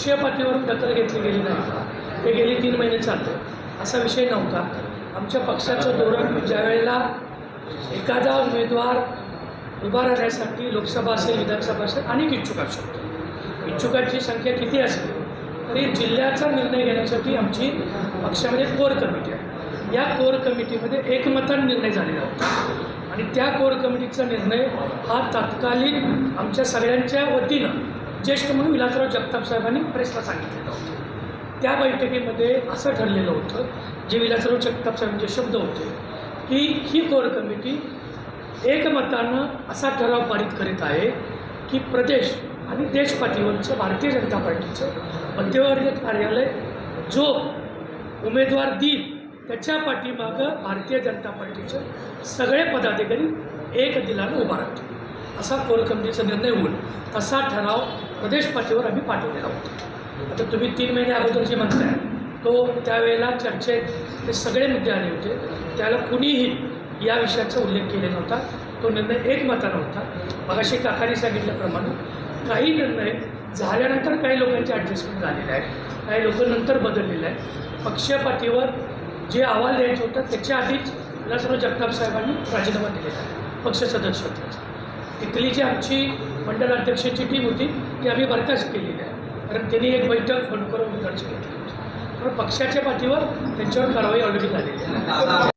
पक्षीय पातळीवरून दखल घेतली गेली नाही, ते गेली 3 महिने चालते असा विषय नव्हता. आमच्या पक्षाचं धोरण ज्यावेळेला एखादा उमेदवार उभा राहण्यासाठी लोकसभा असेल, विधानसभा असेल, अनेक इच्छुक असू शकतो. इच्छुकांची संख्या किती असली तरी जिल्ह्याचा निर्णय घेण्यासाठी आमची पक्षामध्ये कोर कमिटी आहे. या कोर कमिटीमध्ये एकमताने निर्णय झालेला होता आणि त्या कोर कमिटीचा निर्णय हा तात्कालीन आमच्या सगळ्यांच्या वतीनं ज्येष्ठ म्हणून विलासराव जगताप साहेबांनी प्रेसला सांगितलेलं होतं. त्या बैठकीमध्ये असं ठरलेलं होतं, जे विलासराव जगताप साहेबांचे शब्द होते की ही कोर कमिटी एकमतानं असा ठराव पारित करीत आहे की प्रदेश आणि देश पातळीवरचं भारतीय जनता पार्टीचं मध्यवर्गीय कार्यालय जो उमेदवार देईल त्याच्या पाठीमागं भारतीय जनता पार्टीचे सगळे पदाधिकारी एक दिलानं उभा राहतील असा कोर कमिटीचा निर्णय होऊन तसा ठराव प्रदेश पातळीवर आम्ही पाठवलेला होता. आता तुम्ही 3 महिने अगोदर जे म्हणताय तो त्यावेळेला चर्चेत ते सगळे मुद्दे आले होते, त्याला कुणीही या विषयाचा उल्लेख केलेला नव्हता. तो निर्णय एकमतानं होता. मगाशी काकांनी सांगितल्याप्रमाणे काही निर्णय झाल्यानंतर काही लोकांचे ॲडजस्टमेंट झालेले आहेत, काही लोक नंतर बदललेले आहेत. पक्षीय पातळीवर जे अहवाल द्यायचं होतं त्याच्या आधीच विलासराव जगताप साहेबांनी राजीनामा दिलेला आहे पक्ष सदस्यत्वाचा. तिथली जी आमची मंडळ अध्यक्षाची टीम होती ती आम्ही बरखास्त केलेली आहे, कारण त्यांनी एक बैठक फोन करून विचारची घेतली होती. पण पक्षाच्या पाठीवर त्यांच्यावर कारवाई ऑलरेडी झालेली आहे.